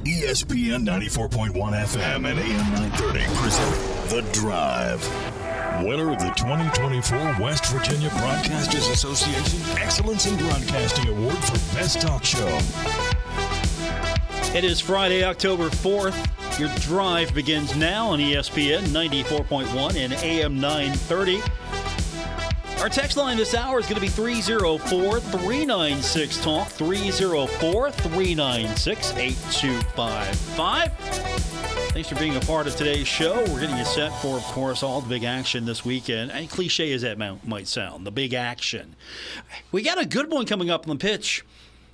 ESPN 94.1 FM and AM 930 present The Drive. Winner of the 2024 West Virginia Broadcasters Association Excellence in Broadcasting Award for Best Talk Show. It is Friday, October 4th. Your drive begins now on ESPN 94.1 and AM 930. Our text line this hour is going to be 304-396-TALK, 304-396-8255. Thanks for being a part of today's show. We're getting you set for, of course, all the big action this weekend. And cliche as that might sound, the big action. We got a good one coming up on the pitch.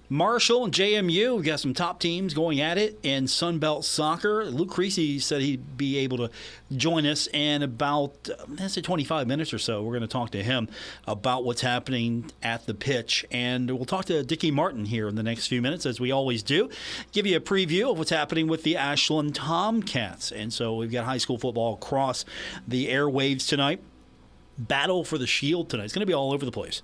Marshall and JMU, we've got some top teams going at it in Sunbelt soccer. Luke Creasy said he'd be able to join us in about, 25 minutes or so. We're going to talk to him about what's happening at the pitch. And we'll talk to Dicky Martin here in the next few minutes, as we always do. Give you a preview of what's happening with the Ashland Tomcats. And so we've got high school football across the airwaves tonight. Battle for the Shield tonight. It's going to be all over the place.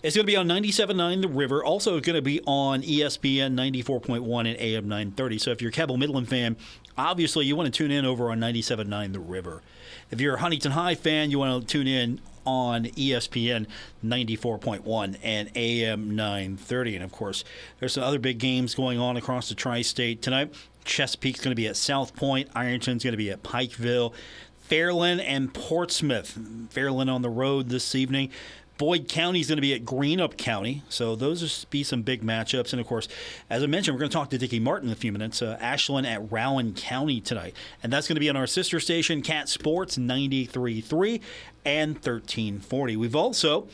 It's going to be on 97.9 The River. Also going to be on ESPN 94.1 and AM 930. So if you're a Cabell Midland fan, obviously you want to tune in over on 97.9 The River. If you're a Huntington High fan, you want to tune in on ESPN 94.1 and AM 930. And, of course, there's some other big games going on across the tri-state tonight. Chesapeake's going to be at South Point. Ironton's going to be at Pikeville. Fairland and Portsmouth. Fairland on the road this evening. Boyd County is going to be at Greenup County, so those will be some big matchups. And, of course, as I mentioned, we're going to talk to Dicky Martin in a few minutes. Ashland at Rowan County tonight, and that's going to be on our sister station, Cat Sports 93.3 and 1340. We've also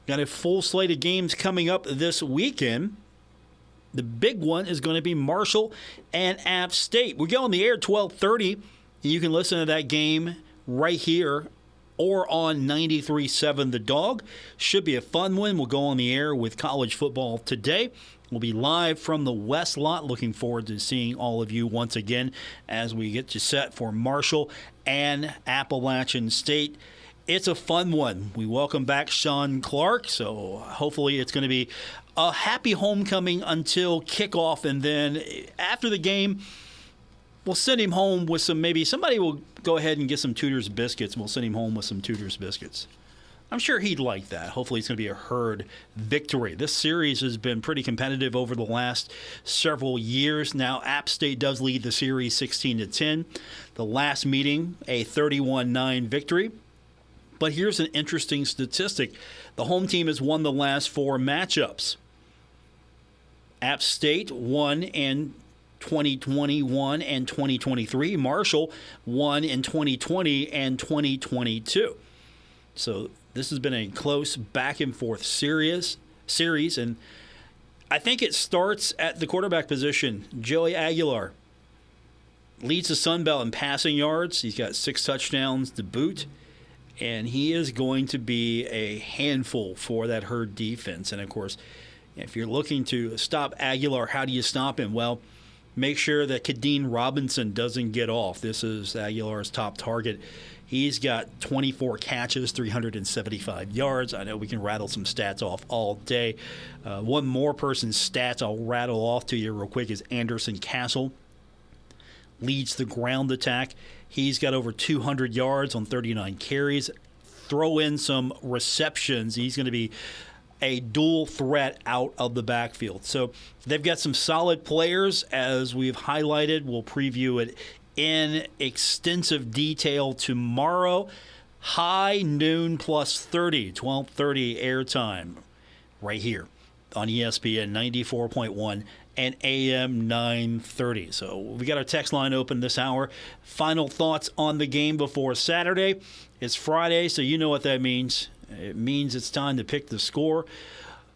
got a full slate of games coming up this weekend. The big one is going to be Marshall and App State. We go on the air at 12:30, and you can listen to that game right here or on 93.7 The Dog. Should be a fun one. We'll go on the air with college football today. We'll be live from the West Lot. Looking forward to seeing all of you once again as we get you set for Marshall and Appalachian State. It's a fun one. We welcome back Sean Clark, so hopefully it's going to be a happy homecoming until kickoff, and then after the game, we'll send him home with somebody will go ahead and get some Tudor's biscuits, and we'll send him home with some Tudor's biscuits. I'm sure he'd like that. Hopefully it's going to be a herd victory. This series has been pretty competitive over the last several years. Now, App State does lead the series 16-10. The last meeting, a 31-9 victory. But here's an interesting statistic. The home team has won the last 4 matchups. App State won in 2021 and 2023. Marshall won in 2020 and 2022. So this has been a close back-and-forth series, and I think it starts at the quarterback position. Joey Aguilar leads the Sun Belt in passing yards. He's got 6 touchdowns to boot, and he is going to be a handful for that herd defense. And, of course, if you're looking to stop Aguilar, how do you stop him? Well, make sure that Kadeen Robinson doesn't get off. This is Aguilar's top target. He's got 24 catches, 375 yards. I know we can rattle some stats off all day. One more person's stats I'll rattle off to you real quick is Anderson Castle. Leads the ground attack. He's got over 200 yards on 39 carries. Throw in some receptions. He's going to be a dual threat out of the backfield. So they've got some solid players, as we've highlighted. We'll preview it in extensive detail tomorrow. High noon plus 30, 12:30 airtime right here on ESPN 94.1 and AM 930. So we got our text line open this hour. Final thoughts on the game before Saturday. It's Friday, so you know what that means. It means it's time to pick the score.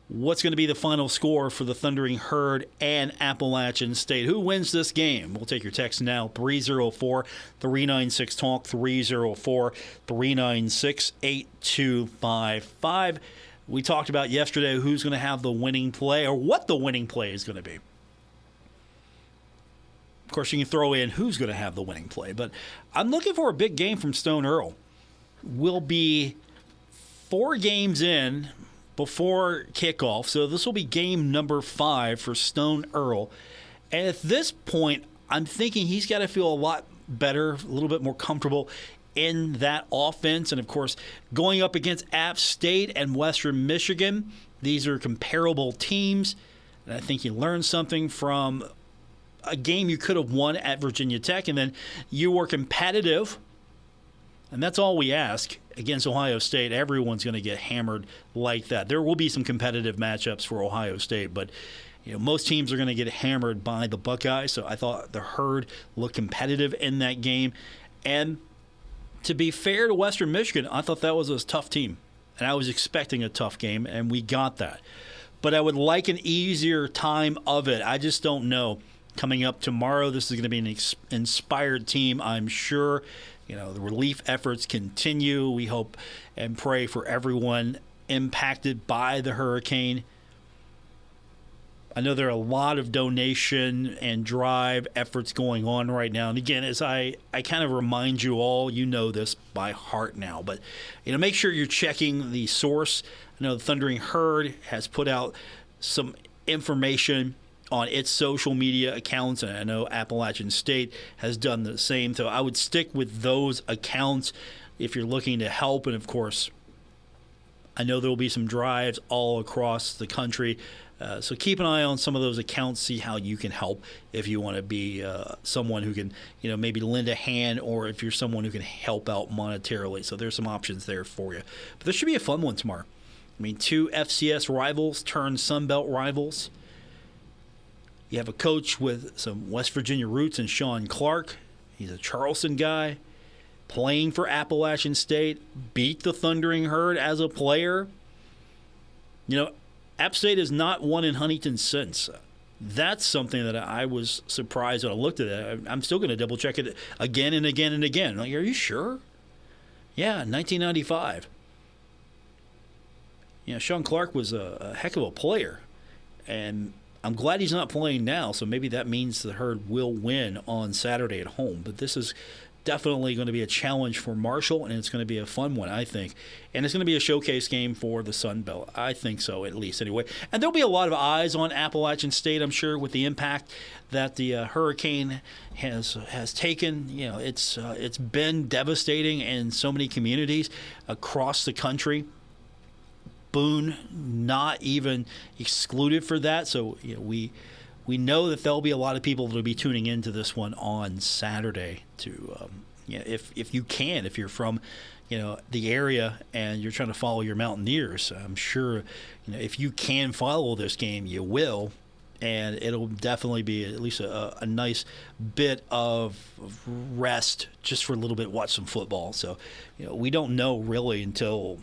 What's going to be the final score for the Thundering Herd and Appalachian State? Who wins this game? We'll take your text now, 304-396-TALK, 304-396-8255. We talked about yesterday who's going to have the winning play or what the winning play is going to be. Of course, you can throw in who's going to have the winning play, but I'm looking for a big game from Stone Earl. We'll be 4 games in before kickoff, so this will be game number 5 for Stone Earl. And at this point, I'm thinking he's got to feel a lot better, a little bit more comfortable in that offense. And, of course, going up against App State and Western Michigan, these are comparable teams. And I think you learned something from a game you could have won at Virginia Tech, and then you were competitive. And that's all we ask against Ohio State. Everyone's going to get hammered like that. There will be some competitive matchups for Ohio State, but most teams are going to get hammered by the Buckeyes. So I thought the Herd looked competitive in that game. And to be fair to Western Michigan, I thought that was a tough team. And I was expecting a tough game, and we got that. But I would like an easier time of it. I just don't know. Coming up tomorrow, this is going to be an inspired team, I'm sure. The relief efforts continue. We hope and pray for everyone impacted by the hurricane. I know there are a lot of donation and drive efforts going on right now. And again, as I kind of remind you all, you know this by heart now, but make sure you're checking the source. I know the Thundering Herd has put out some information on its social media accounts, and I know Appalachian State has done the same. So I would stick with those accounts if you're looking to help. And, of course, I know there will be some drives all across the country. So keep an eye on some of those accounts, see how you can help if you want to be someone who can, maybe lend a hand, or if you're someone who can help out monetarily. So there's some options there for you. But this should be a fun one tomorrow. I mean, 2 FCS rivals turn Sunbelt rivals. You have a coach with some West Virginia roots in Sean Clark. He's a Charleston guy, playing for Appalachian State, beat the Thundering Herd as a player. App State has not won in Huntington since. That's something that I was surprised when I looked at it. I'm still going to double-check it again and again and again. Like, are you sure? Yeah, 1995. Sean Clark was a heck of a player, and I'm glad he's not playing now, so maybe that means the Herd will win on Saturday at home. But this is definitely going to be a challenge for Marshall, and it's going to be a fun one, I think. And it's going to be a showcase game for the Sun Belt. I think so, at least, anyway. And there'll be a lot of eyes on Appalachian State, I'm sure, with the impact that the hurricane has taken. It's been devastating in so many communities across the country. Boone not even excluded for that. So we know that there'll be a lot of people that will be tuning into this one on Saturday. To if you can, if you're from the area and you're trying to follow your Mountaineers, I'm sure if you can follow this game, you will. And it'll definitely be at least a nice bit of rest just for a little bit, watch some football. So we don't know really until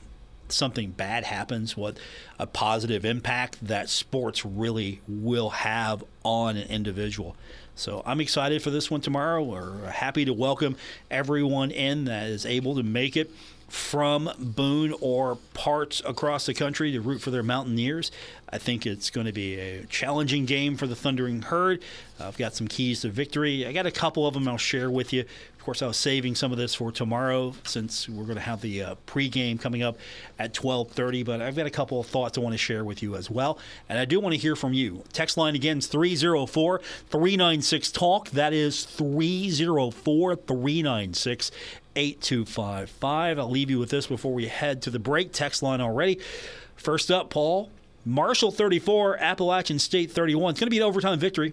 something bad happens what a positive impact that sports really will have on an individual. So I'm excited for this one tomorrow. We're happy to welcome everyone in that is able to make it from Boone or parts across the country to root for their Mountaineers. I think it's going to be a challenging game for the Thundering Herd. I've got some keys to victory. I got a couple of them I'll share with you. Of course, I was saving some of this for tomorrow since we're going to have the pregame coming up at 12:30, but I've got a couple of thoughts I want to share with you as well. And I do want to hear from you. Text line again is 304-396-TALK. That is 304-396-8255. I'll leave you with this before we head to the break. Text line already. First up, Paul. Marshall 34, Appalachian State 31. It's going to be an overtime victory.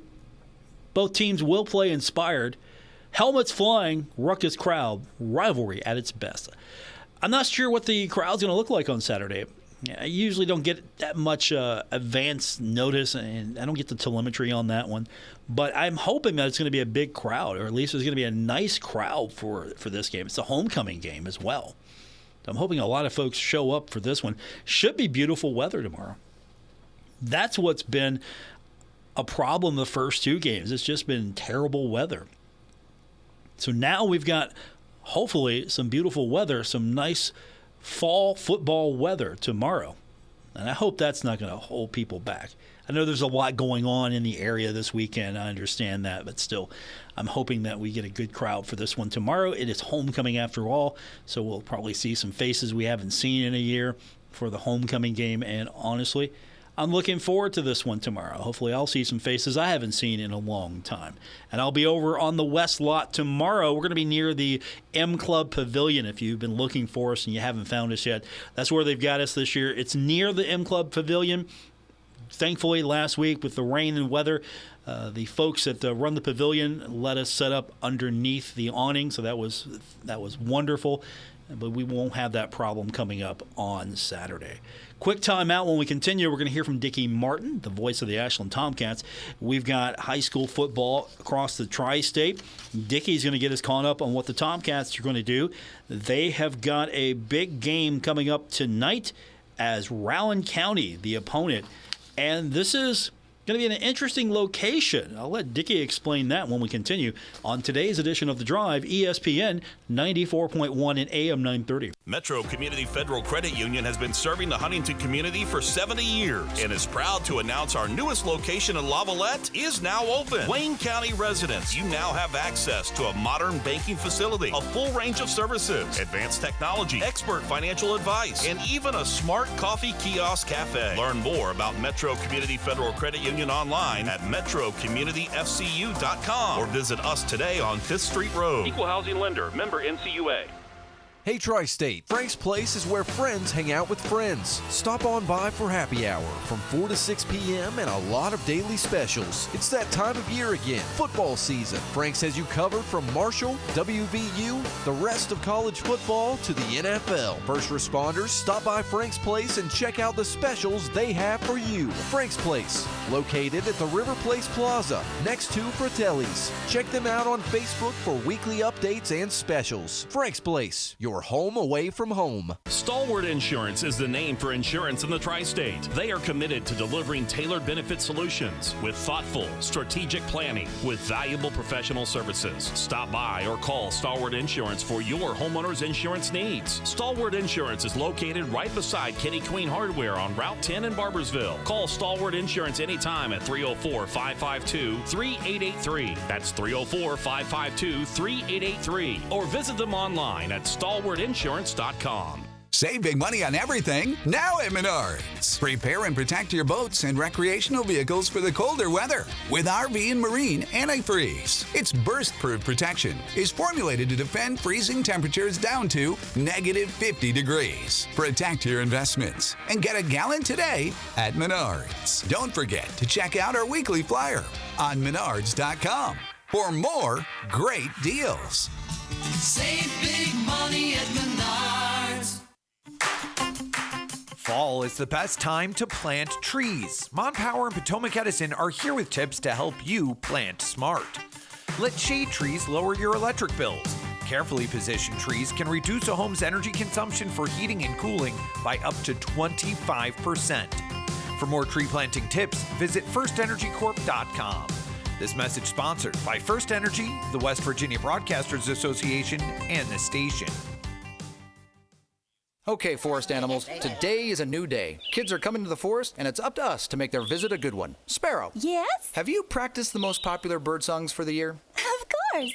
Both teams will play inspired. Helmets flying, ruckus crowd, rivalry at its best. I'm not sure what the crowd's going to look like on Saturday. I usually don't get that much advance notice, and I don't get the telemetry on that one. But I'm hoping that it's going to be a big crowd, or at least there's going to be a nice crowd for this game. It's a homecoming game as well. So I'm hoping a lot of folks show up for this one. Should be beautiful weather tomorrow. That's what's been a problem the first 2 games. It's just been terrible weather. So now we've got, hopefully, some beautiful weather, some nice fall football weather tomorrow. And I hope that's not going to hold people back. I know there's a lot going on in the area this weekend. I understand that. But still, I'm hoping that we get a good crowd for this one tomorrow. It is homecoming after all, so we'll probably see some faces we haven't seen in a year for the homecoming game. And honestly, I'm looking forward to this one tomorrow. Hopefully I'll see some faces I haven't seen in a long time. And I'll be over on the West Lot tomorrow. We're going to be near the M Club Pavilion. If you've been looking for us and you haven't found us yet, that's where they've got us this year. It's near the M Club Pavilion. Thankfully, last week with the rain and weather, the folks that run the pavilion let us set up underneath the awning, so that was wonderful. But we won't have that problem coming up on Saturday. Quick timeout. When we continue, we're going to hear from Dicky Martin, the voice of the Ashland Tomcats. We've got high school football across the tri-state. Dicky's going to get us caught up on what the Tomcats are going to do. They have got a big game coming up tonight as Rowan County, the opponent. And this is going to be an interesting location. I'll let Dicky explain that when we continue on today's edition of The Drive, ESPN 94.1 and AM 930. Metro Community Federal Credit Union has been serving the Huntington community for 70 years and is proud to announce our newest location in Lavalette is now open. Wayne County residents, you now have access to a modern banking facility, a full range of services, advanced technology, expert financial advice, and even a smart coffee kiosk cafe. Learn more about Metro Community Federal Credit Union online at metrocommunityfcu.com or visit us today on 5th Street Road. Equal housing lender, member NCUA. Hey Tri-State, Frank's Place is where friends hang out with friends. Stop on by for happy hour from 4 to 6 p.m. and a lot of daily specials. It's that time of year again, football season. Frank's has you covered from Marshall, WVU, the rest of college football to the NFL. First responders, stop by Frank's Place and check out the specials they have for you. Frank's Place, located at the River Place Plaza, next to Fratelli's. Check them out on Facebook for weekly updates and specials. Frank's Place, your home away from home. Stalwart Insurance is the name for insurance in the tri-state. They are committed to delivering tailored benefit solutions with thoughtful, strategic planning with valuable professional services. Stop by or call Stalwart Insurance for your homeowner's insurance needs. Stalwart Insurance is located right beside Kitty Queen Hardware on Route 10 in Barbersville. Call Stalwart Insurance anytime at 304-552-3883. That's 304-552-3883. Or visit them online at stalwartinsurance.com. Save big money on everything now at Menards. Prepare and protect your boats and recreational vehicles for the colder weather with RV and Marine Antifreeze. Its burst-proof protection is formulated to defend freezing temperatures down to -50 degrees. Protect your investments and get a gallon today at Menards. Don't forget to check out our weekly flyer on Menards.com for more great deals. Save big money at Menards. Fall is the best time to plant trees. MonPower and Potomac Edison are here with tips to help you plant smart. Let shade trees lower your electric bills. Carefully positioned trees can reduce a home's energy consumption for heating and cooling by up to 25%. For more tree planting tips, visit firstenergycorp.com. This message sponsored by First Energy, the West Virginia Broadcasters Association, and the station. Okay, forest animals, today is a new day. Kids are coming to the forest, and it's up to us to make their visit a good one. Sparrow. Yes? Have you practiced the most popular bird songs for the year? Of course.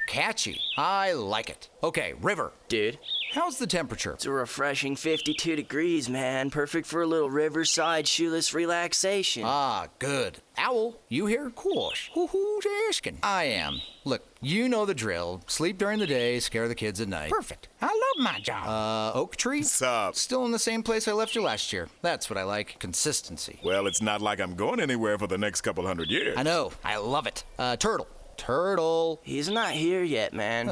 Catchy. I like it. Okay, River. Dude. How's the temperature? It's a refreshing 52 degrees, man. Perfect for a little riverside shoeless relaxation. Ah, good. Owl, you here? Course. Who's asking? I am. Look, you know the drill. Sleep during the day, scare the kids at night. Perfect. I love my job. Oak tree? What's up? Still in the same place I left you last year. That's what I like. Consistency. Well, it's not like I'm going anywhere for the next couple hundred years. I know. I love it. Turtle. Turtle. He's not here yet, man.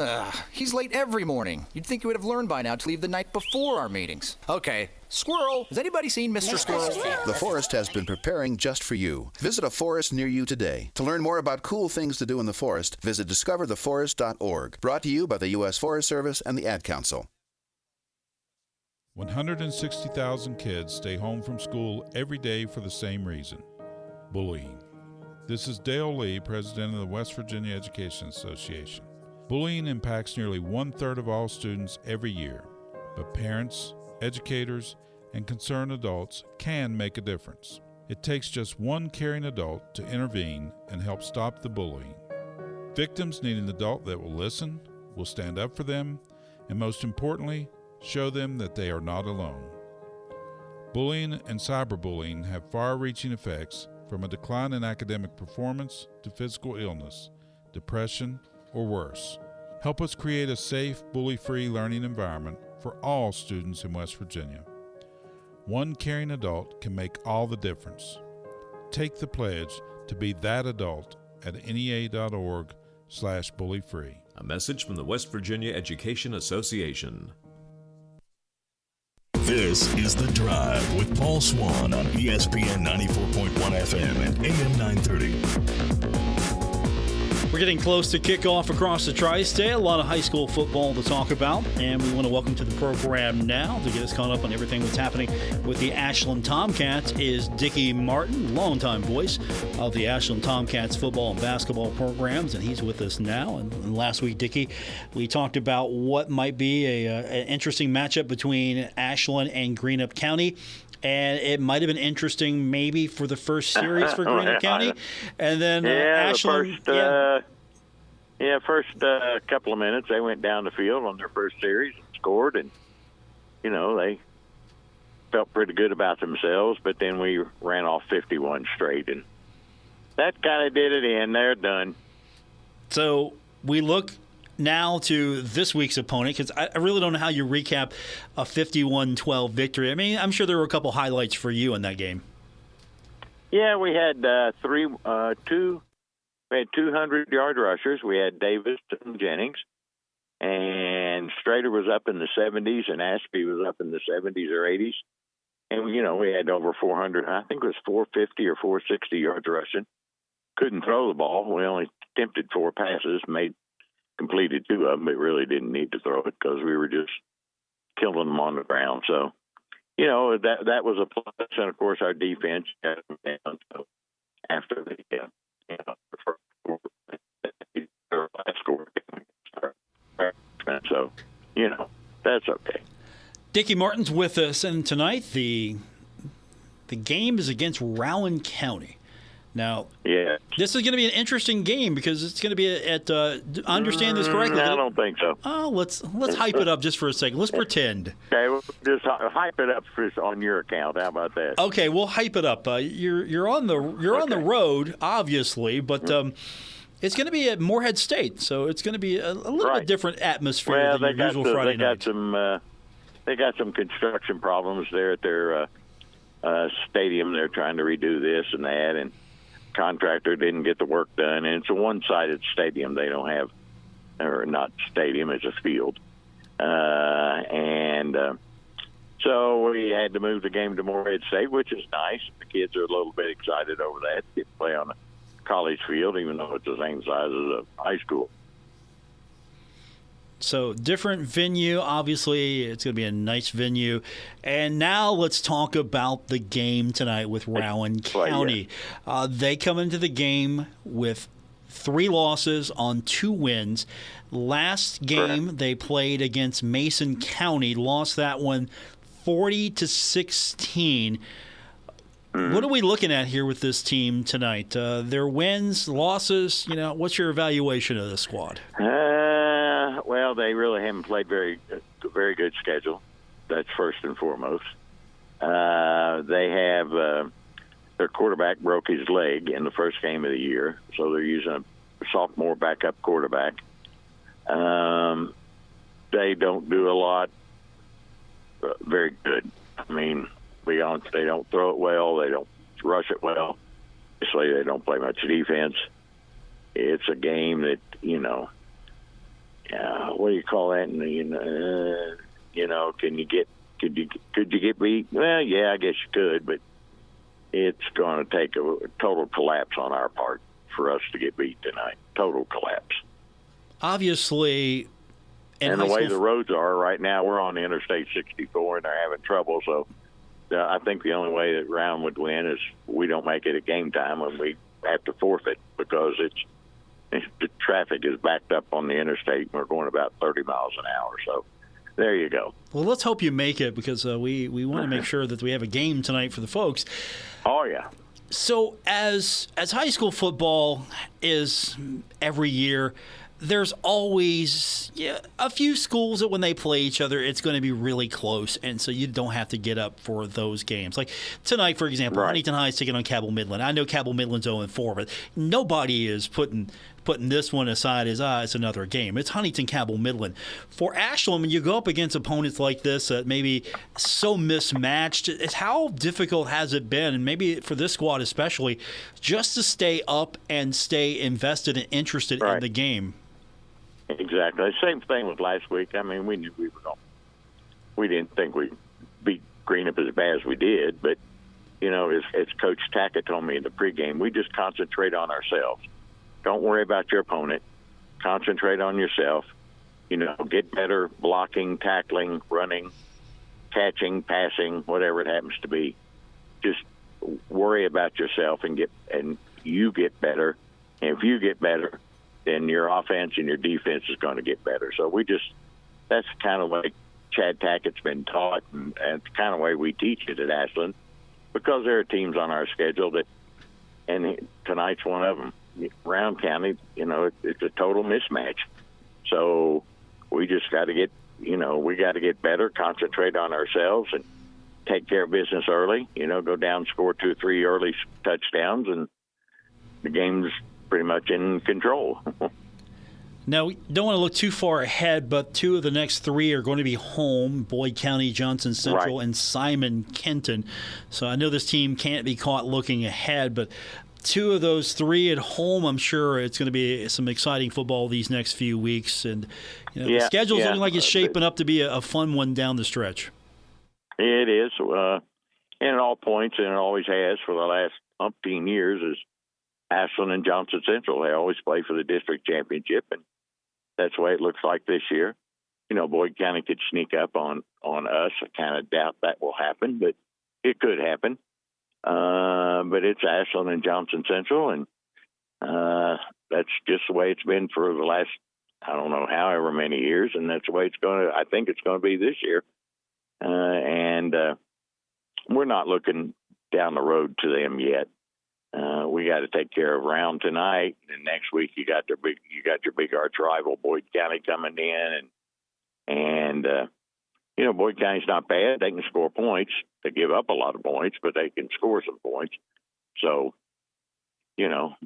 He's late every morning. You'd think you would have learned by now to leave the night before our meetings. Okay. Squirrel. Has anybody seen Mr. Squirrel? The forest has been preparing just for you. Visit a forest near you today. To learn more about cool things to do in the forest, visit discovertheforest.org. Brought to you by the U.S. Forest Service and the Ad Council. 160,000 kids stay home from school every day for the same reason: bullying. This is Dale Lee, president of the West Virginia Education Association. Bullying impacts nearly 1/3 of all students every year, but parents, educators, and concerned adults can make a difference. It takes just one caring adult to intervene and help stop the bullying. Victims need an adult that will listen, will stand up for them, and most importantly, show them that they are not alone. Bullying and cyberbullying have far-reaching effects, from a decline in academic performance to physical illness, depression, or worse. Help us create a safe, bully-free learning environment for all students in West Virginia. One caring adult can make all the difference. Take the pledge to be that adult at nea.org/bullyfree. A message from the West Virginia Education Association. This is The Drive with Paul Swann on ESPN 94.1 FM and AM 930. We're getting close to kickoff across the tri-state. A lot of high school football to talk about, and we want to welcome to the program now to get us caught up on everything that's happening with the Ashland Tomcats is Dicky Martin, longtime voice of the Ashland Tomcats football and basketball programs, and he's with us now. And last week, Dicky, we talked about what might be an interesting matchup between Ashland and Greenup County. And it might have been interesting maybe for the first series for Greenup County. And then Ashland. First couple of minutes, they went down the field on their first series and scored. And, they felt pretty good about themselves. But then we ran off 51 straight. And that kind of did it in. They're done. So we look now to this week's opponent, because I really don't know how you recap a 51-12 victory. I mean, I'm sure there were a couple highlights for you in that game. Yeah, we had 200-yard rushers. We had Davis and Jennings, and Strader was up in the 70s, and Ashby was up in the 70s or 80s. And, we had over 400, I think it was 450 or 460 yards rushing. Couldn't throw the ball. We only attempted 4 passes, completed 2 of them, but really didn't need to throw it because we were just killing them on the ground. So, that was a plus. And, of course, our defense got them down. So after the last score, so, that's okay. Dicky Martin's with us, and tonight the game is against Rowan County. Now, this is going to be an interesting game because it's going to be at. Understand this correctly? I don't think so. Oh, let's hype it up just for a second. Let's pretend. Okay, well, just hype it up on your account. How about that? Okay, we'll hype it up. You're on the road, obviously, but it's going to be at Morehead State, so it's going to be a little bit different atmosphere than your usual Friday night. They got some construction problems there at their stadium. They're trying to redo this and that, and contractor didn't get the work done, and it's a one-sided stadium. They don't have, or not stadium, it's a field, so we had to move the game to Morehead State, which is nice. The kids are a little bit excited over that. Get to play on a college field, even though it's the same size as a high school. So different venue, obviously. It's going to be a nice venue. And now let's talk about the game tonight with Rowan County. They come into the game with 3 losses on 2 wins. Last game they played against Mason County, lost that one 40-16. What are we looking at here with this team tonight? Their wins, losses, what's your evaluation of the squad? Well, they really haven't played very good schedule. That's first and foremost. They have their quarterback broke his leg in the first game of the year, so they're using a sophomore backup quarterback. They don't do a lot very good. I mean, be honest, they don't throw it well. They don't rush it well. Obviously, they don't play much defense. It's a game that, what do you call that? Could you get beat? Well, yeah, I guess you could, but it's going to take a total collapse on our part for us to get beat tonight. Total collapse. Obviously, and the way the roads are right now, we're on Interstate 64 and they're having trouble. So I think the only way that Round would win is we don't make it at game time and we have to forfeit because the traffic is backed up on the interstate and we're going about 30 miles an hour. So there you go. Well, let's hope you make it because we want to make sure that we have a game tonight for the folks. Oh, yeah. So as high school football is every year, there's always a few schools that when they play each other, it's going to be really close, and so you don't have to get up for those games. Like tonight, for example, Huntington High is taking on Cabell Midland. I know Cabell Midland's 0-4, but nobody is putting this one aside as it's another game. It's Huntington Cabell Midland. For Ashland, when you go up against opponents like this that maybe so mismatched, how difficult has it been, and maybe for this squad especially, just to stay up and stay invested and interested in the game? Exactly. Same thing with last week. I mean, we knew we didn't think we'd beat Greenup as bad as we did, but, as Coach Tackett told me in the pregame, we just concentrate on ourselves. Don't worry about your opponent. Concentrate on yourself. Get better blocking, tackling, running, catching, passing, whatever it happens to be. Just worry about yourself and you get better. And if you get better, then your offense and your defense is going to get better. So that's the kind of way Chad Tackett's been taught, and it's the kind of way we teach it at Ashland, because there are teams on our schedule and tonight's one of them. Rowan County, it's a total mismatch. So we just got to get better, concentrate on ourselves, and take care of business early. Go down, score 2-3 early touchdowns, and the game's pretty much in control. Now, we don't want to look too far ahead, but two of the next three are going to be home: Boyd County, Johnson Central, and Simon Kenton. So I know this team can't be caught looking ahead, but two of those three at home, I'm sure it's going to be some exciting football these next few weeks. And the schedule's looking like it's shaping up to be a fun one down the stretch. It is. And at all points, and it always has for the last umpteen years, is Ashland and Johnson Central. They always play for the district championship, and that's the way it looks like this year. Boyd County could sneak up on us. I kind of doubt that will happen, but it could happen. But it's Ashland and Johnson Central, and that's just the way it's been for the last, I don't know, however many years, and that's the way I think it's going to be this year. And we're not looking down the road to them yet. We got to take care of Round tonight, and next week you got your big arch rival Boyd County coming in, and Boyd County's not bad. They can score points. They give up a lot of points, but they can score some points. So,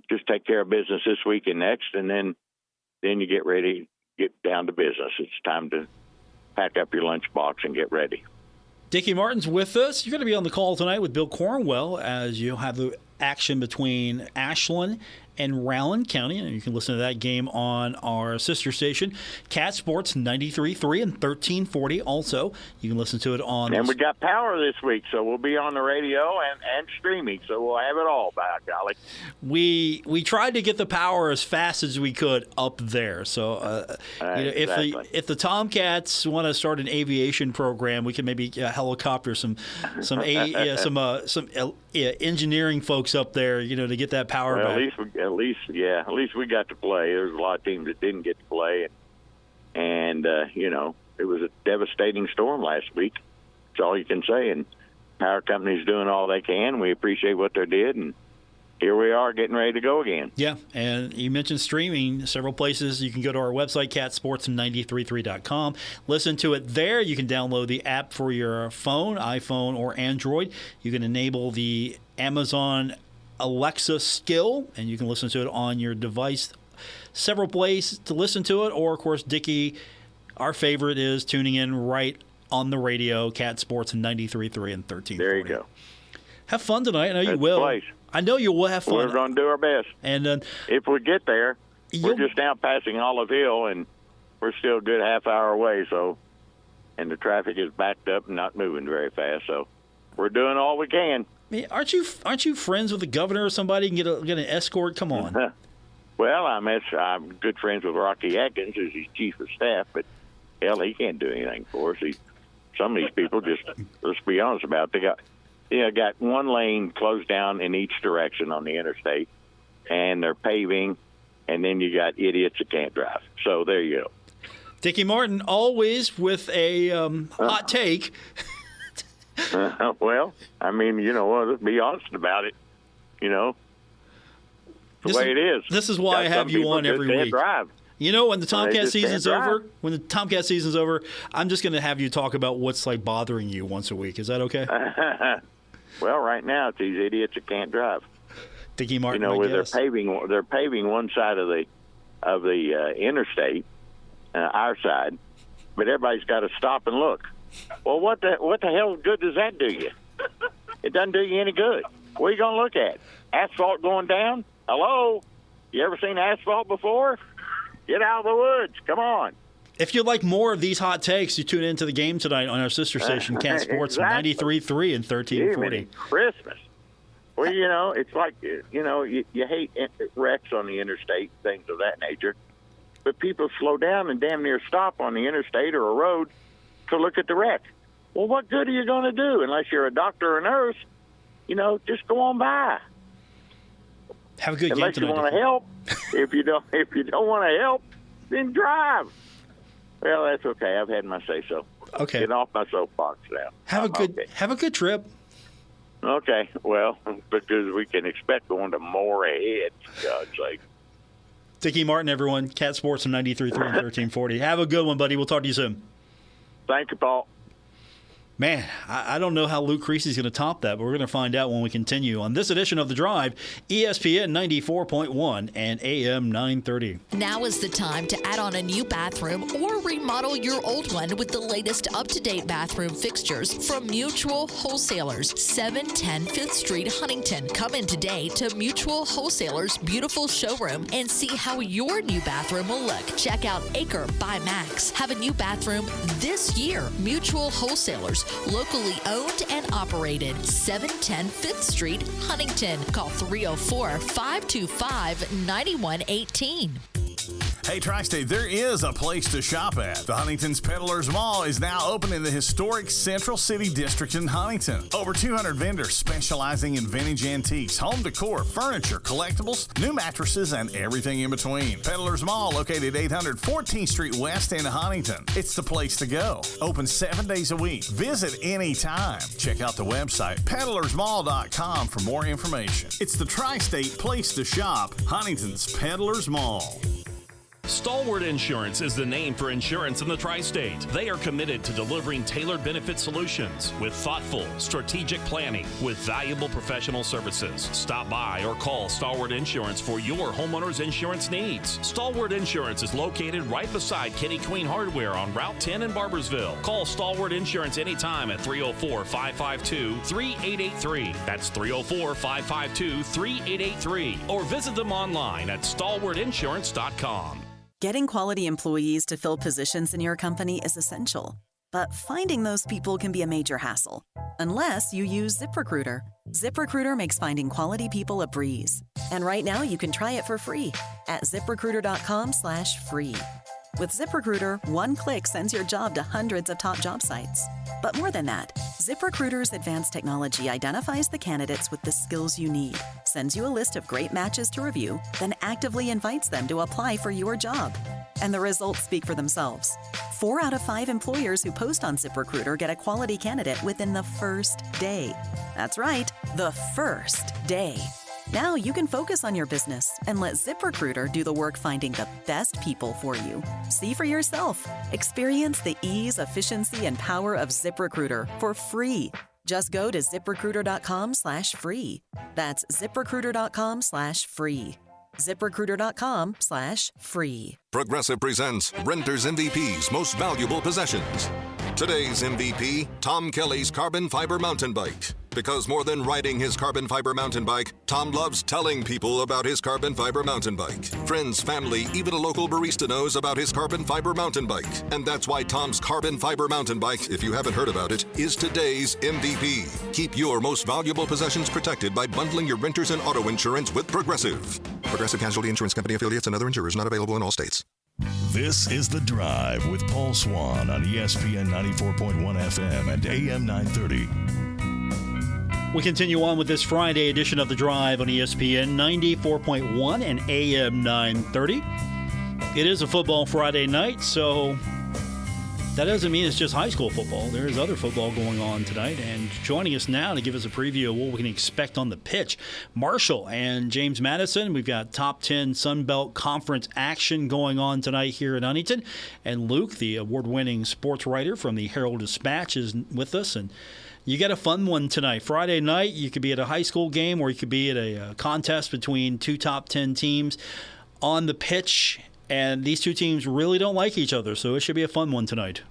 just take care of business this week and next, and then you get ready, get down to business. It's time to pack up your lunchbox and get ready. Dicky Martin's with us. You're going to be on the call tonight with Bill Cornwell as you have the action between Ashland and Rowan County. And you can listen to that game on our sister station, Cat Sports 93.3 and 1340. Also, you can listen to it on... And we got power this week, so we'll be on the radio and streaming, so we'll have it all, by golly. We tried to get the power as fast as we could up there. So, exactly. if the Tomcats want to start an aviation program, we can maybe helicopter some engineering folks up there, to get that power back. At least we got to play. There's a lot of teams that didn't get to play, and it was a devastating storm last week. That's all you can say. And power company's doing all they can. We appreciate what they did, and here we are getting ready to go again. Yeah, and you mentioned streaming. Several places. You can go to our website, catsports933.com. Listen to it there. You can download the app for your phone, iPhone or Android. You can enable the Amazon Alexa skill, and you can listen to it on your device. Several places to listen to it, or, of course, Dicky, our favorite is tuning in right on the radio, Cat Sports 93.3 and 1340. There you go. Have fun tonight. I know you will. Place. I know you will have fun. We're going to do our best. And if we get there, we're just now passing Olive Hill, and we're still a good half hour away. So, and the traffic is backed up and not moving very fast. So, we're doing all we can. Aren't you friends with the governor or somebody? You can get an escort? Come on. Well, I'm good friends with Rocky Atkins, who's his chief of staff, but hell, he can't do anything for us. Some of these people just, let's be honest about it, they got one lane closed down in each direction on the interstate, and they're paving, and then you got idiots that can't drive. So there you go. Dicky Martin, always with a hot take. Well, I mean, let's be honest about it. The way it is. This is why I have you on every week. Drive. You know, when the Tomcat season's over, drive. I'm just going to have you talk about what's like bothering you once a week. Is that okay? Well, right now it's these idiots that can't drive. Dicky Martin, where they're paving one side of the interstate, our side, but everybody's got to stop and look. Well, what the hell good does that do you? It doesn't do you any good. What are you going to look at? Asphalt going down? Hello? You ever seen asphalt before? Get out of the woods. Come on. If you'd like more of these hot takes, you tune into the game tonight on our sister station, Cat Sports, Exactly. 93.3 and 1340. Christmas. Well, it's like, you hate wrecks on the interstate, things of that nature. But people slow down and damn near stop on the interstate or a road to look at the wreck. Well, what good are you going to do unless you're a doctor or a nurse? Just go on by. Have a good unless game tonight. You want to help. If you don't want to help, then drive. Well, that's okay. I've had my say so. Okay. Get off my soapbox now. Have a good trip. Okay. Well, because we can expect going to more ahead, for God's sake. Dicky Martin, everyone. Cat Sports on 93.3 and 1340. Have a good one, buddy. We'll talk to you soon. Thank you, Paul. Man, I don't know how Luke Creasy's going to top that, but we're going to find out when we continue on this edition of The Drive, ESPN 94.1 and AM 930. Now is the time to add on a new bathroom or remodel your old one with the latest up-to-date bathroom fixtures from Mutual Wholesalers, 710 5th Street, Huntington. Come in today to Mutual Wholesalers' beautiful showroom and see how your new bathroom will look. Check out Acre by Max. Have a new bathroom this year. Mutual Wholesalers, locally owned and operated, 710 5th Street, Huntington. Call 304-525-9118. Hey, Tri-State, there is a place to shop at. The Huntington's Peddlers Mall is now open in the historic Central City District in Huntington. Over 200 vendors specializing in vintage antiques, home decor, furniture, collectibles, new mattresses, and everything in between. Peddlers Mall, located 800 14th Street West in Huntington. It's the place to go. Open 7 days a week. Visit anytime. Check out the website, peddlersmall.com, for more information. It's the Tri-State place to shop, Huntington's Peddlers Mall. Stalwart Insurance is the name for insurance in the Tri-State. They are committed to delivering tailored benefit solutions with thoughtful, strategic planning with valuable professional services. Stop by or call Stalwart Insurance for your homeowner's insurance needs. Stalwart Insurance is located right beside Kenny Queen Hardware on Route 10 in Barbersville. Call Stalwart Insurance anytime at 304-552-3883. That's 304-552-3883. Or visit them online at stalwartinsurance.com. Getting quality employees to fill positions in your company is essential, but finding those people can be a major hassle, unless you use ZipRecruiter. ZipRecruiter makes finding quality people a breeze. And right now you can try it for free at ZipRecruiter.com/free. With ZipRecruiter, one click sends your job to hundreds of top job sites. But more than that, ZipRecruiter's advanced technology identifies the candidates with the skills you need, sends you a list of great matches to review, then actively invites them to apply for your job. And the results speak for themselves. 4 out of 5 employers who post on ZipRecruiter get a quality candidate within the first day. That's right, the first day. Now you can focus on your business and let ZipRecruiter do the work finding the best people for you. See for yourself. Experience the ease, efficiency, and power of ZipRecruiter for free. Just go to ZipRecruiter.com/free. That's ZipRecruiter.com/free. ZipRecruiter.com/free. Progressive presents Renter's MVP's Most Valuable Possessions. Today's MVP, Tom Kelly's carbon fiber mountain bike. Because more than riding his carbon fiber mountain bike, Tom loves telling people about his carbon fiber mountain bike. Friends, family, even a local barista knows about his carbon fiber mountain bike. And that's why Tom's carbon fiber mountain bike, if you haven't heard about it, is today's MVP. Keep your most valuable possessions protected by bundling your renters and auto insurance with Progressive. Progressive Casualty Insurance Company affiliates and other insurers not available in all states. This is The Drive with Paul Swann on ESPN 94.1 FM and AM 930. We continue on with this Friday edition of The Drive on ESPN 94.1 and AM 930. It is a football Friday night, so That doesn't mean it's just high school football. There is other football going on tonight. And joining us now to give us a preview of what we can expect on the pitch, Marshall and James Madison. We've got top 10 Sun Belt Conference action going on tonight here in Huntington. And Luke, the award-winning sports writer from the Herald-Dispatch, is with us. And you got a fun one tonight. Friday night, you could be at a high school game or you could be at a contest between two top 10 teams on the pitch. And these two teams really don't like each other, so it should be a fun one tonight.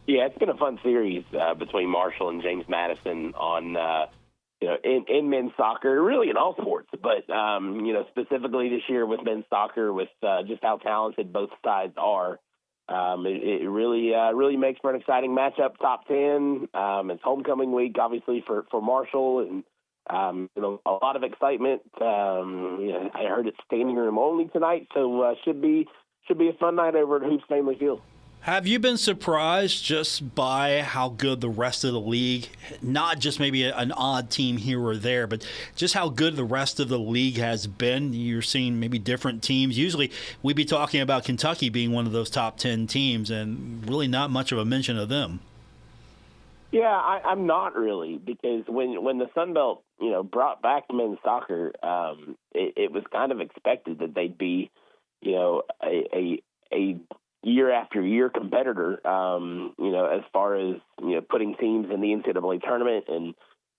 Yeah, it's been a fun series between Marshall and James Madison on, in men's soccer, really in all sports, but, specifically this year with men's soccer, with just how talented both sides are. It really makes for an exciting matchup, top 10. It's homecoming week, obviously, for Marshall, and a lot of excitement. I heard it's standing room only tonight, so should be a fun night over at Hoops Family Field. Have you been surprised just by how good the rest of the league, not just maybe an odd team here or there, but just how good the rest of the league has been? You're seeing maybe different teams. Usually we'd be talking about Kentucky being one of those top 10 teams, and really not much of a mention of them. Yeah, I'm not really, because when the Sun Belt, brought back men's soccer, it was kind of expected that they'd be, a year after year competitor, as far as, putting teams in the NCAA tournament and,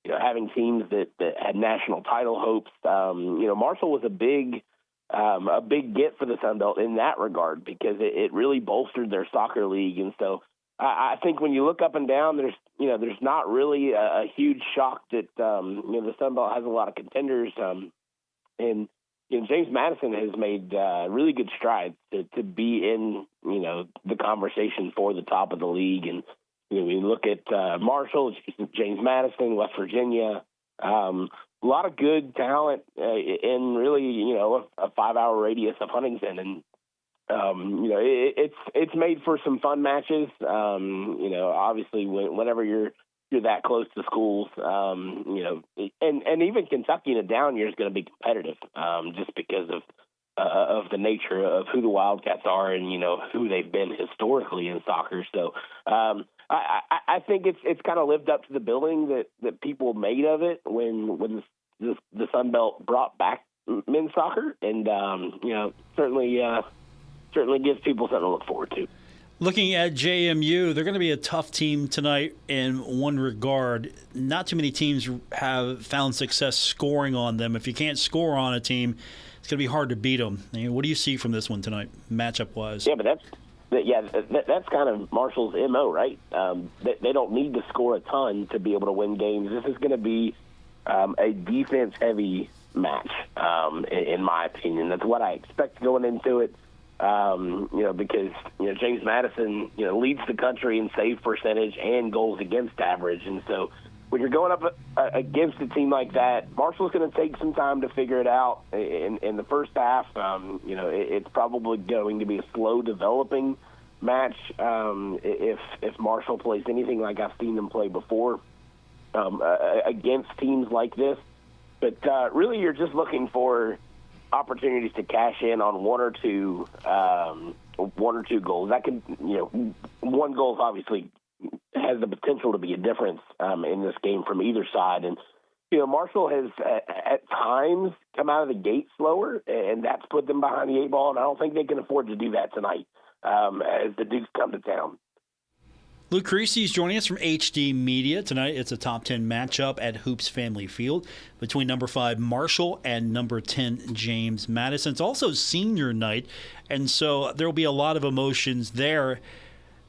having teams that had national title hopes. Marshall was a big get for the Sun Belt in that regard, because it really bolstered their soccer league. And so I think when you look up and down, there's not really a huge shock that, the Sun Belt has a lot of contenders. And James Madison has made really good strides to be in, the conversation for the top of the league. And we look at Marshall, James Madison, West Virginia, a lot of good talent in really, a 5-hour radius of Huntington. And, it's made for some fun matches. Obviously whenever you're that close to schools, and even Kentucky in a down year is going to be competitive, just because of the nature of who the Wildcats are and, who they've been historically in soccer. So, I think it's kind of lived up to the billing that people made of it when the Sun Belt brought back men's soccer, and, certainly gives people something to look forward to. Looking at JMU, they're going to be a tough team tonight in one regard. Not too many teams have found success scoring on them. If you can't score on a team, it's going to be hard to beat them. What do you see from this one tonight, matchup-wise? Yeah, but that's kind of Marshall's MO, right? They don't need to score a ton to be able to win games. This is going to be a defense-heavy match, in my opinion. That's what I expect going into it. Because, James Madison, leads the country in save percentage and goals against average. And so when you're going up against a team like that, Marshall's going to take some time to figure it out in the first half. It's probably going to be a slow developing match. If Marshall plays anything like I've seen them play before, against teams like this. But really you're just looking for opportunities to cash in on one or two goals. That could, one goal obviously has the potential to be a difference in this game from either side. And, Marshall has at times come out of the gate slower, and that's put them behind the 8 ball, and I don't think they can afford to do that tonight as the Dukes come to town. Luke Creasy is joining us from HD Media. Tonight it's a top 10 matchup at Hoops Family Field between number 5 Marshall and number 10 James Madison. It's also senior night, and so there will be a lot of emotions there.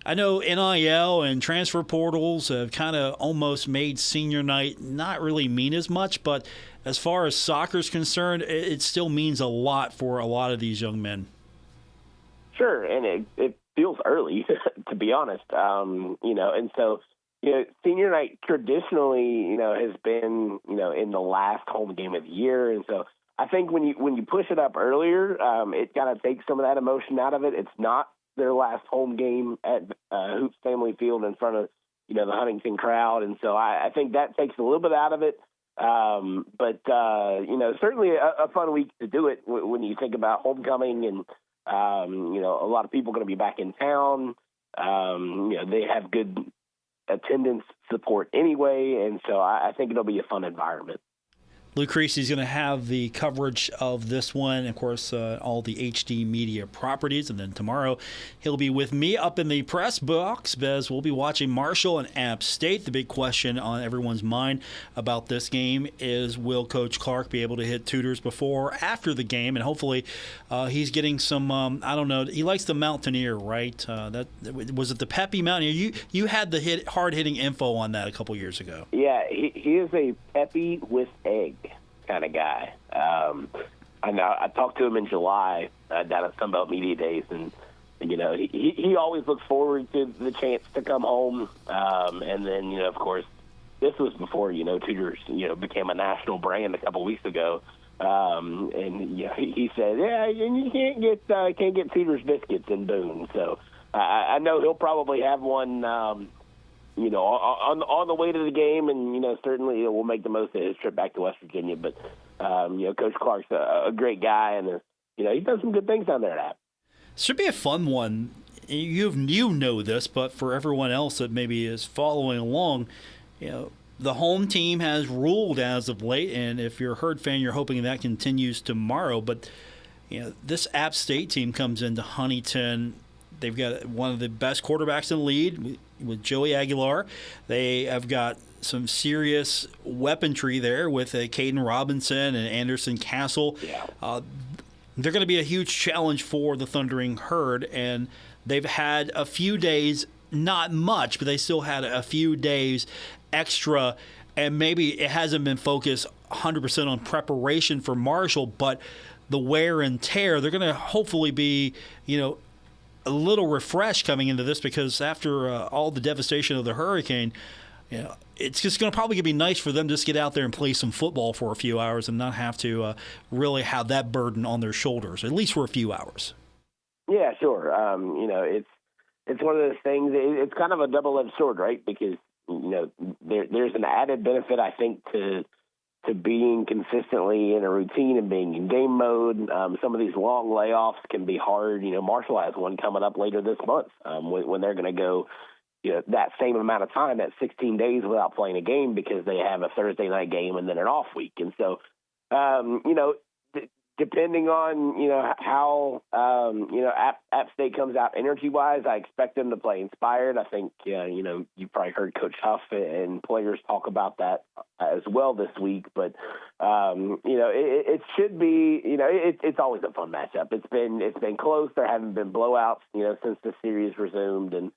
I know NIL and transfer portals have kind of almost made senior night not really mean as much, but as far as soccer is concerned, it still means a lot for a lot of these young men. Sure, and it feels early, to be honest, and so, senior night traditionally, has been, in the last home game of the year. And so I think when you push it up earlier, it kind of takes some of that emotion out of it. It's not their last home game at Hoops Family Field in front of, the Huntington crowd. And so I think that takes a little bit out of it. But certainly a fun week to do it when you think about homecoming and, a lot of people going to be back in town. They have good attendance support anyway, and so I think it'll be a fun environment. Luke Creasy is going to have the coverage of this one, of course, all the HD media properties. And then tomorrow he'll be with me up in the press box as we'll be watching Marshall and App State. The big question on everyone's mind about this game is, will Coach Clark be able to hit Tudors before or after the game? And hopefully he's getting some, I don't know, he likes the Mountaineer, right? Was it the Peppy Mountaineer? You had the hard-hitting info on that a couple years ago. Yeah, he is a Peppy with egg kind of guy. I know I talked to him in July down at Sunbelt Media Days, and he always looks forward to the chance to come home. And then of course, this was before Tudors became a national brand a couple weeks ago. And he said, yeah, and you can't get Tudors biscuits in Boone. So I know he'll probably have one. On the way to the game, and certainly we'll make the most of his trip back to West Virginia. But Coach Clark's a great guy, and he's done some good things down there at App. Should be a fun one. You know this, but for everyone else that maybe is following along, the home team has ruled as of late, and if you're a Herd fan, you're hoping that continues tomorrow. But this App State team comes into Huntington. They've got one of the best quarterbacks in the league with Joey Aguilar. They have got some serious weaponry there with Caden Robinson and Anderson Castle. Yeah. They're going to be a huge challenge for the Thundering Herd, and they've had a few days, not much, but they still had a few days extra, and maybe it hasn't been focused 100% on preparation for Marshall, but the wear and tear, they're going to hopefully be, a little refreshed coming into this, because after all the devastation of the hurricane, it's just going to probably be nice for them to just get out there and play some football for a few hours and not have to really have that burden on their shoulders, at least for a few hours. Yeah, sure. It's one of those things. It's kind of a double-edged sword, right? Because there's an added benefit, I think, to being consistently in a routine and being in game mode. Some of these long layoffs can be hard. Marshall has one coming up later this month when they're going to go that same amount of time, that 16 days without playing a game, because they have a Thursday night game and then an off week. And so, depending on, how, App State comes out energy-wise, I expect them to play inspired. I think, you probably heard Coach Huff and players talk about that as well this week. But, it should be, it's always a fun matchup. It's been close. There haven't been blowouts, since the series resumed. And,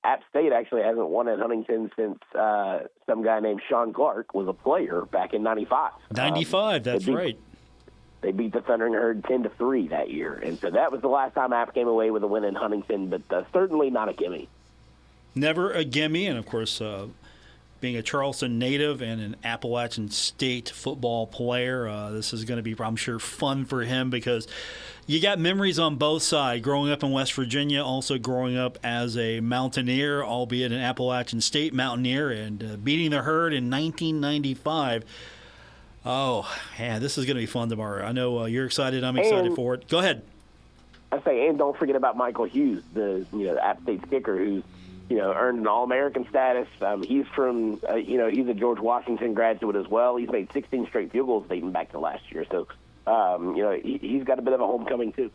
App State actually hasn't won at Huntington since some guy named Sean Clark was a player back in 95. 95, that's right. They beat the Thundering Herd 10-3 that year. And so that was the last time App came away with a win in Huntington, but certainly not a gimme. Never a gimme, and of course, being a Charleston native and an Appalachian State football player, this is going to be, I'm sure, fun for him, because you got memories on both sides. Growing up in West Virginia, also growing up as a Mountaineer, albeit an Appalachian State Mountaineer, and beating the Herd in 1995. Oh, yeah, this is going to be fun tomorrow. I know you're excited. I'm excited for it. Go ahead. I say, and don't forget about Michael Hughes, the App State kicker, who's earned an All-American status. He's from he's a George Washington graduate as well. He's made 16 straight field goals dating back to last year. So he's got a bit of a homecoming too.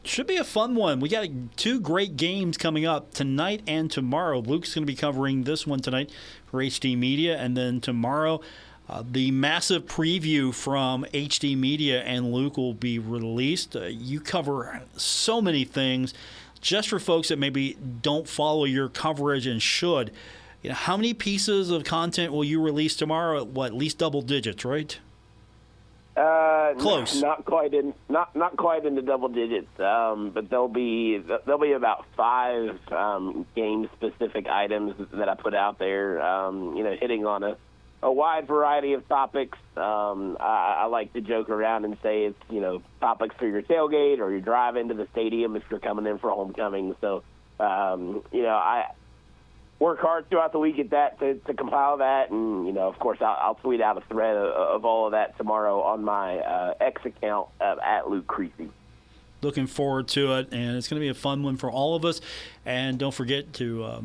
Should be a fun one. We got two great games coming up tonight and tomorrow. Luke's going to be covering this one tonight for HD Media, and then tomorrow. The massive preview from HD Media and Luke will be released. You cover so many things. Just for folks that maybe don't follow your coverage and should, how many pieces of content will you release tomorrow? At least double digits, right? Close. Not quite in the double digits, but there'll be about 5 game specific items that I put out there. Hitting on a wide variety of topics. I like to joke around and say it's, topics for your tailgate or your drive into the stadium if you're coming in for homecoming. So, I work hard throughout the week at that to compile that. And, of course, I'll tweet out a thread of all of that tomorrow on my X account at Luke Creasy. Looking forward to it, and it's going to be a fun one for all of us. And don't forget to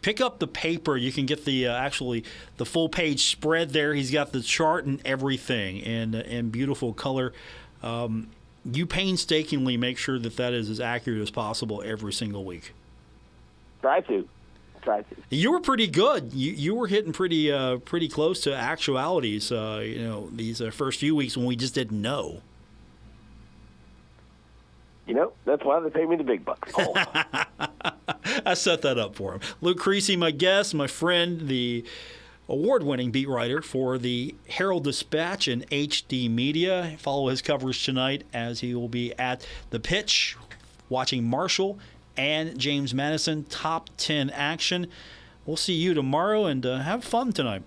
pick up the paper. You can get the actually the full page spread there. He's got the chart and everything in beautiful color. You painstakingly make sure that is as accurate as possible every single week. Try to. You were pretty good. You were hitting pretty close to actualities. These first few weeks when we just didn't know. That's why they pay me the big bucks. Oh. I set that up for him. Luke Creasy, my guest, my friend, the award-winning beat writer for the Herald-Dispatch and HD Media. Follow his coverage tonight as he will be at the pitch watching Marshall and James Madison top 10 action. We'll see you tomorrow, and have fun tonight.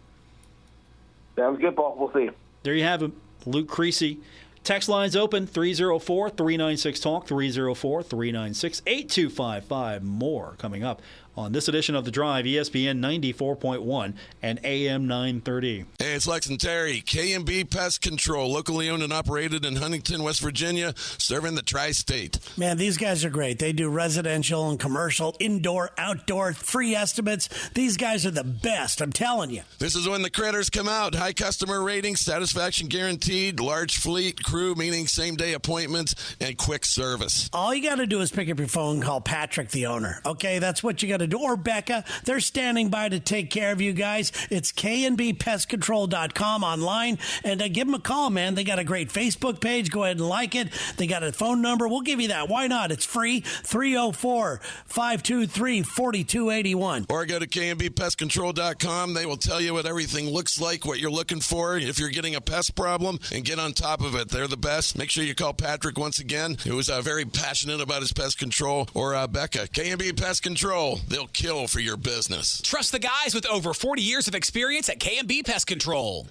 Sounds good, Paul. We'll see you. There you have it, Luke Creasy. Text lines open, 304-396-TALK, 304-396-8255. More coming up on this edition of The Drive, ESPN 94.1 and AM 930. Hey, it's Lex and Terry, K&B Pest Control, locally owned and operated in Huntington, West Virginia, serving the tri-state. Man, these guys are great. They do residential and commercial, indoor, outdoor, free estimates. These guys are the best, I'm telling you. This is when the critters come out. High customer ratings, satisfaction guaranteed, large fleet, crew, meaning same-day appointments, and quick service. All you got to do is pick up your phone and call Patrick, the owner. Okay, that's what you got to do. Or Becca, they're standing by to take care of you guys. It's knbpestcontrol.com online, and give them a call, man. They got a great Facebook page. Go ahead and like it. They got a phone number. We'll give you that. Why not? It's free, 304-523-4281. Or go to knbpestcontrol.com. They will tell you what everything looks like, what you're looking for, if you're getting a pest problem, and get on top of it. They're the best. Make sure you call Patrick once again, who is very passionate about his pest control, or Becca. K&B Pest Control. They'll kill for your business. Trust the guys with over 40 years of experience at K&B Pest Control.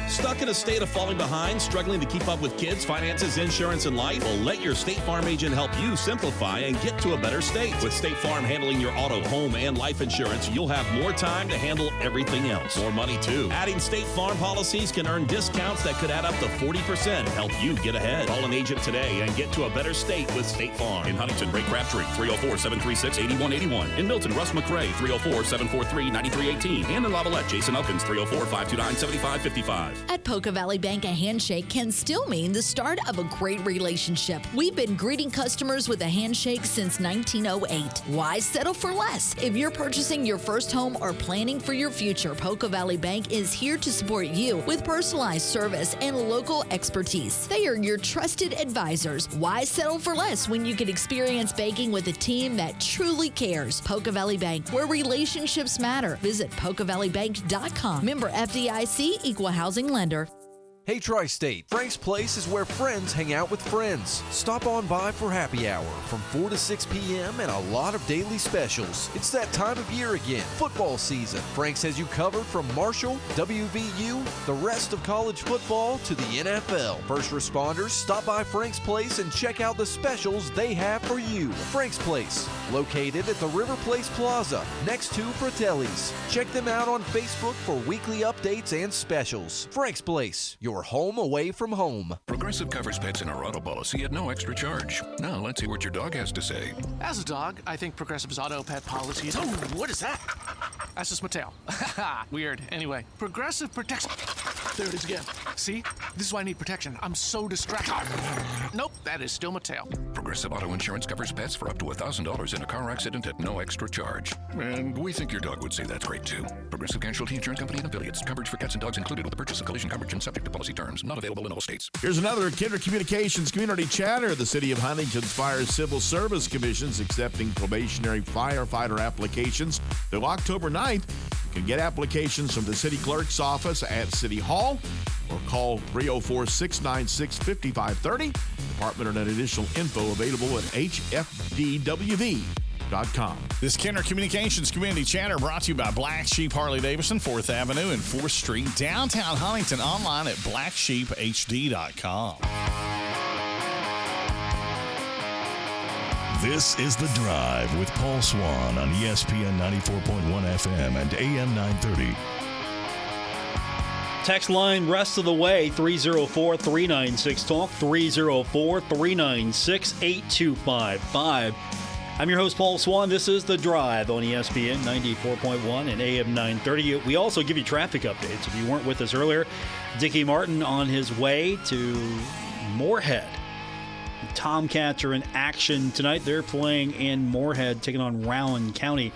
Stuck in a state of falling behind, struggling to keep up with kids, finances, insurance, and life? Well, let your State Farm agent help you simplify and get to a better state. With State Farm handling your auto, home, and life insurance, you'll have more time to handle everything else. More money, too. Adding State Farm policies can earn discounts that could add up to 40% and help you get ahead. Call an agent today and get to a better state with State Farm. In Huntington, Ray Crabtree, 304-736-8181. In Milton, Russ McRae, 304-743-9318. And in Lavalette, Jason Elkins, 304-529-7555. At Poca Valley Bank, a handshake can still mean the start of a great relationship. We've been greeting customers with a handshake since 1908. Why settle for less? If you're purchasing your first home or planning for your future, Poca Valley Bank is here to support you with personalized service and local expertise. They are your trusted advisors. Why settle for less when you can experience banking with a team that truly cares? Poca Valley Bank, where relationships matter. Visit PocaValleyBank.com. Member FDIC, Equal Housing Lender. Hey Tri-State, Frank's Place is where friends hang out with friends. Stop on by for happy hour from 4 to 6 p.m. and a lot of daily specials. It's that time of year again, football season. Frank's has you covered from Marshall, WVU, the rest of college football to the NFL. First responders, stop by Frank's Place and check out the specials they have for you. Frank's Place, located at the River Place Plaza, next to Fratelli's. Check them out on Facebook for weekly updates and specials. Frank's Place, your home away from home. Progressive covers pets in our auto policy at no extra charge. Now let's see what your dog has to say. As a dog, I think Progressive's auto pet policy is... Oh, what is that? That's just my tail. Weird. Anyway, Progressive protects... There it is again. See? This is why I need protection. I'm so distracted. Nope, that is still my tail. Progressive Auto Insurance covers pets for up to $1,000 in a car accident at no extra charge. And we think your dog would say that's great, too. Progressive Casualty Insurance Company and affiliates. Coverage for cats and dogs included with the purchase of collision coverage and subject to policy terms. Not available in all states. Here's another Kinder Communications community chatter. The City of Huntington's Fire Civil Service Commission's accepting probationary firefighter applications through October 9th. You can get applications from the city clerk's office at City Hall or call 304-696-5530. Department and additional info available at hfdwv.com. This Kinder Communications Community Chatter brought to you by Black Sheep Harley-Davidson, 4th Avenue and 4th Street, downtown Huntington, online at blacksheephd.com. This is The Drive with Paul Swann on ESPN 94.1 FM and AM 930. Text line rest of the way, 304-396-TALK, 304-396-8255. I'm your host, Paul Swann. This is The Drive on ESPN 94.1 and AM 930. We also give you traffic updates. If you weren't with us earlier, Dicky Martin on his way to Moorhead. The Tomcats are in action tonight. They're playing in Moorhead, taking on Rowan County.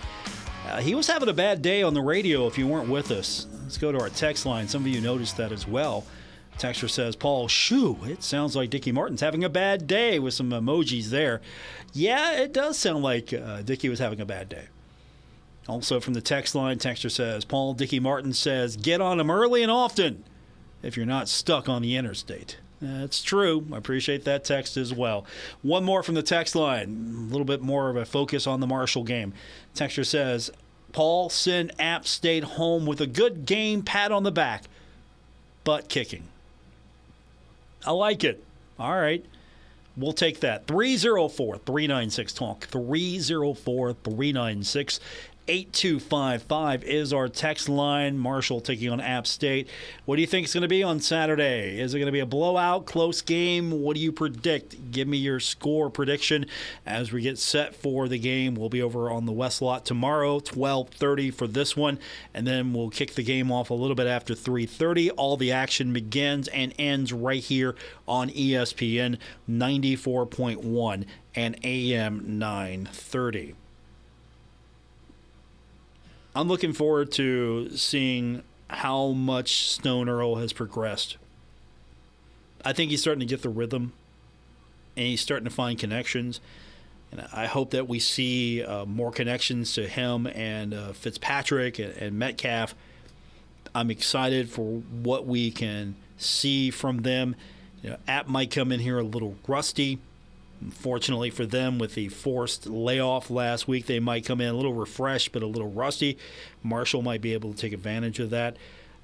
He was having a bad day on the radio if you weren't with us. Let's go to our text line. Some of you noticed that as well. Texter says, Paul, shoo, it sounds like Dicky Martin's having a bad day, with some emojis there. Yeah, it does sound like Dicky was having a bad day. Also from the text line, texter says, Paul, Dicky Martin says, get on him early and often if you're not stuck on the interstate. That's true. I appreciate that text as well. One more from the text line, a little bit more of a focus on the Marshall game. Texter says, Paul, send App State home with a good game, pat on the back, butt kicking. I like it. All right. We'll take that. 304-396-TALK. 304-396-8255 is our text line. Marshall taking on App State. What do you think it's going to be on Saturday? Is it going to be a blowout, close game? What do you predict? Give me your score prediction as we get set for the game. We'll be over on the West Lot tomorrow, 12:30 for this one, and then we'll kick the game off a little bit after 3:30. All the action begins and ends right here on ESPN 94.1 and AM 930. I'm looking forward to seeing how much Stone Earl has progressed. I think he's starting to get the rhythm, and he's starting to find connections. And I hope that we see more connections to him and Fitzpatrick and Metcalf. I'm excited for what we can see from them. App might come in here a little rusty. Unfortunately for them, with the forced layoff last week, they might come in a little refreshed but a little rusty. Marshall might be able to take advantage of that.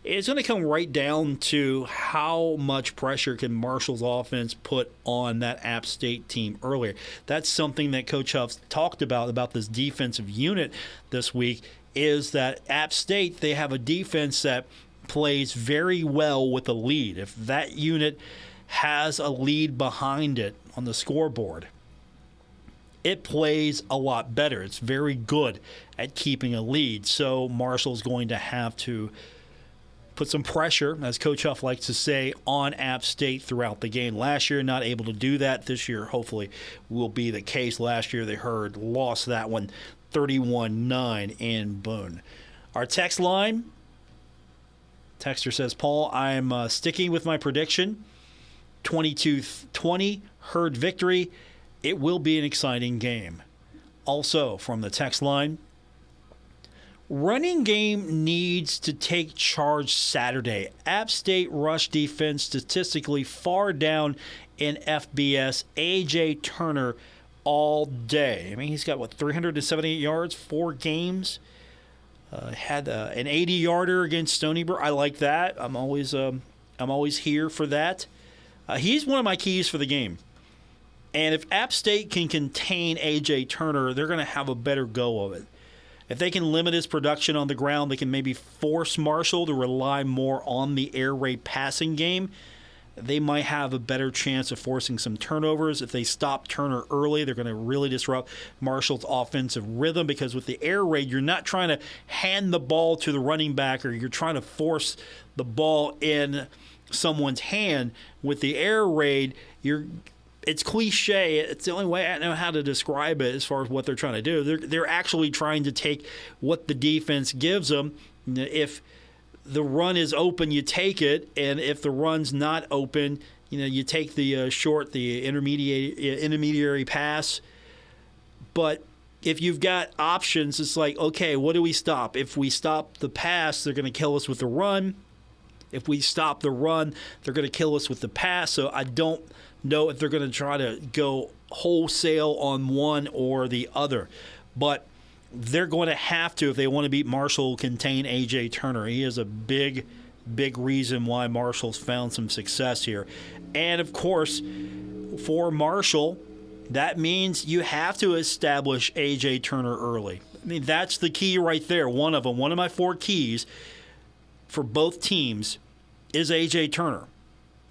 It's going to come right down to how much pressure can Marshall's offense put on that App State team earlier. That's something that Coach Huff talked about this defensive unit this week, is that App State, they have a defense that plays very well with a lead. If that unit has a lead behind it on the scoreboard, it plays a lot better. It's very good at keeping a lead. So Marshall's going to have to put some pressure, as Coach Huff likes to say, on App State throughout the game. Last year, not able to do that. This year, hopefully, will be the case. Last year, they lost that one 31-9 in Boone. Our text line, texter says, Paul, I'm sticking with my prediction. 22-20, Herd victory. It will be an exciting game. Also, from the text line, running game needs to take charge Saturday. App State rush defense statistically far down in FBS. A.J. Turner all day. I mean, he's got, 378 yards, 4 games. Had an 80-yarder against Stony Brook. I like that. I'm always here for that. He's one of my keys for the game. And if App State can contain A.J. Turner, they're going to have a better go of it. If they can limit his production on the ground, they can maybe force Marshall to rely more on the air raid passing game. They might have a better chance of forcing some turnovers. If they stop Turner early, they're going to really disrupt Marshall's offensive rhythm, because with the air raid, you're not trying to hand the ball to the running back, or you're trying to force the ball in someone's hand. With the air raid, it's cliche. It's the only way I know how to describe it as far as what they're trying to do. They're actually trying to take what the defense gives them. If the run is open, you take it, and if the run's not open, you take the short, the intermediary pass. But if you've got options, it's like, okay, what do we stop? If we stop the pass, they're going to kill us with the run. If we stop the run, they're going to kill us with the pass. So I don't know if they're going to try to go wholesale on one or the other. But they're going to have to, if they want to beat Marshall, contain A.J. Turner. He is a big, big reason why Marshall's found some success here. And, of course, for Marshall, that means you have to establish A.J. Turner early. I mean, that's the key right there, one of them. One of my 4 keys for both teams is A.J. Turner.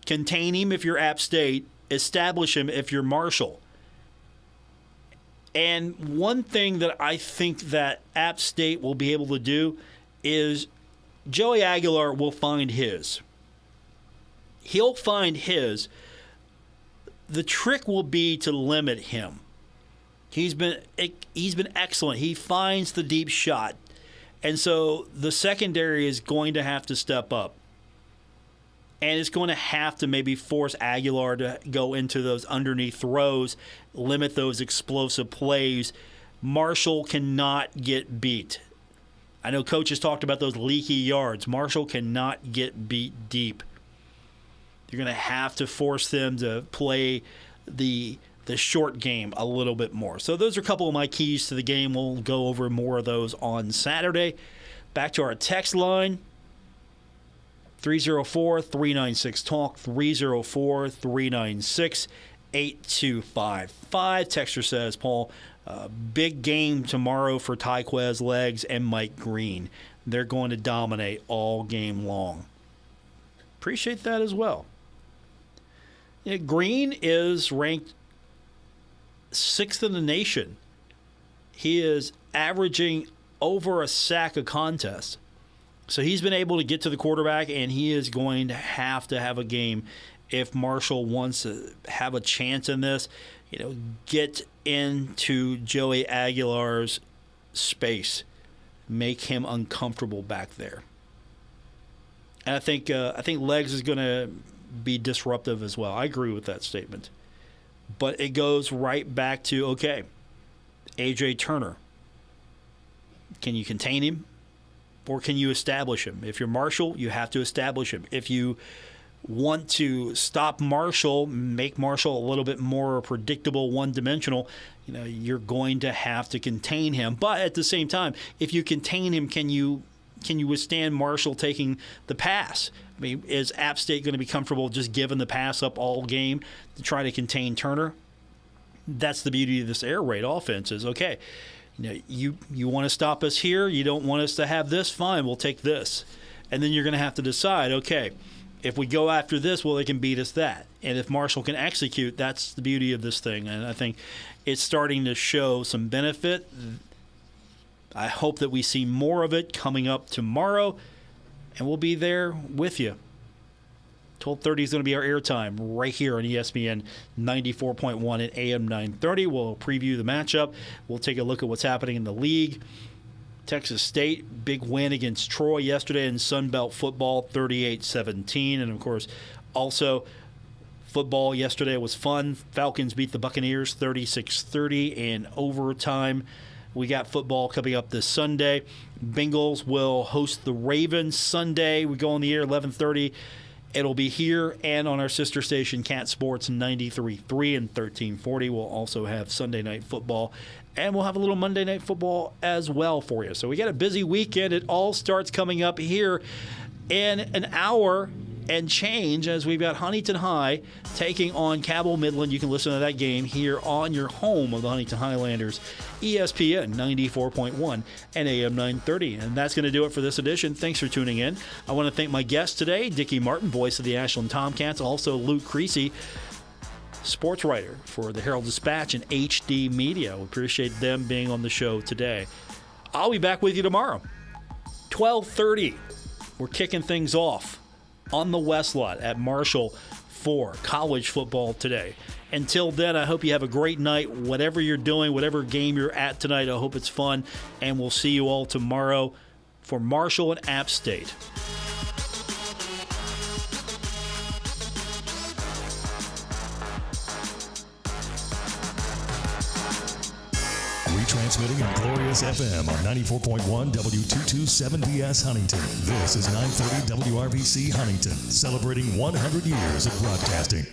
Contain him if you're App State. Establish him if you're Marshall. And one thing that I think that App State will be able to do is Joey Aguilar will find his. He'll find his. The trick will be to limit him. He's been excellent. He finds the deep shot. And so the secondary is going to have to step up. And it's going to have to maybe force Aguilar to go into those underneath throws, limit those explosive plays. Marshall cannot get beat. I know coaches talked about those leaky yards. Marshall cannot get beat deep. You're going to have to force them to play the short game a little bit more. So those are a couple of my keys to the game. We'll go over more of those on Saturday. Back to our text line. 304-396-TALK, 304-396-8255. Texter says, Paul, big game tomorrow for Tyquez Legs and Mike Green. They're going to dominate all game long. Appreciate that as well. Yeah, Green is ranked 6th in the nation. He is averaging over a sack a contest. So he's been able to get to the quarterback, and he is going to have a game if Marshall wants to have a chance in this. Get into Joey Aguilar's space, make him uncomfortable back there. And I think Legs is going to be disruptive as well. I agree with that statement. But it goes right back to, okay, A.J. Turner. Can you contain him? Or can you establish him? If you're Marshall, you have to establish him. If you want to stop Marshall, make Marshall a little bit more predictable, one-dimensional, you're going to have to contain him. But at the same time, if you contain him, can you withstand Marshall taking the pass? I mean, is App State going to be comfortable just giving the pass up all game to try to contain Turner? That's the beauty of this air raid offense is, okay, you want to stop us here, you don't want us to have this, fine, we'll take this. And then you're going to have to decide, okay, if we go after this, well, they can beat us that. And if Marshall can execute, that's the beauty of this thing. And I think it's starting to show some benefit. I hope that we see more of it coming up tomorrow, and we'll be there with you. 12:30 is going to be our airtime right here on ESPN 94.1 at AM 930. We'll preview the matchup. We'll take a look at what's happening in the league. Texas State, big win against Troy yesterday in Sun Belt football, 38-17. And, of course, also football yesterday was fun. Falcons beat the Buccaneers 36-30 in overtime. We got football coming up this Sunday. Bengals will host the Ravens Sunday. We go on the air 11:30. It'll be here and on our sister station, Cat Sports 93.3 and 1340. We'll also have Sunday Night Football, and we'll have a little Monday Night Football as well for you. So we got a busy weekend. It all starts coming up here in an hour and change as we've got Huntington High taking on Cabell Midland. You can listen to that game here on your home of the Huntington Highlanders, ESPN 94.1 and AM 930. And that's going to do it for this edition. Thanks for tuning in. I want to thank my guest today, Dicky Martin, voice of the Ashland Tomcats, also Luke Creasy, sports writer for the Herald-Dispatch and HD Media. We appreciate them being on the show today. I'll be back with you tomorrow, 12:30. We're kicking things off on the West Lot at Marshall for college football today. Until then, I hope you have a great night, whatever you're doing, whatever game you're at tonight. I hope it's fun, and we'll see you all tomorrow for Marshall and App State. Retransmitting on Glorious FM on 94.1 W227BS Huntington. This is 930 WRVC Huntington, celebrating 100 years of broadcasting.